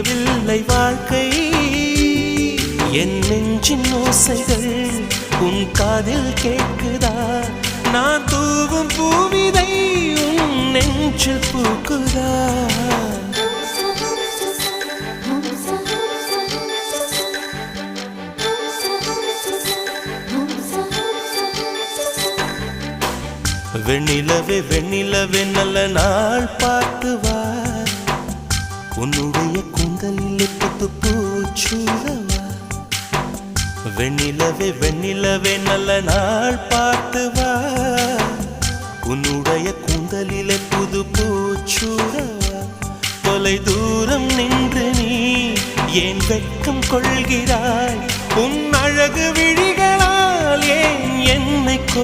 புரியவில்லை வாழ்க்கை என் நெஞ்சின் ஓசைகள் உன் காதில் கேட்குதா நான் தூவும் பூவிதை உன் நெஞ்சில் பூக்குதா வெண்ணிலவே வெண்ணிலவே நல்ல நாள் பார்த்து வா உன்னுடைய கூந்தலில் புத்து பூச்சூடவா வெண்ணிலவே வெண்ணிலவே நல்ல நாள் பார்த்து வா உன்னுடைய கூந்தலில் புது பூச்சூடவா தொலை தூரம் நின்று நீ ஏன் வெட்கம் கொள்கிறாய் உன் அழகு விழ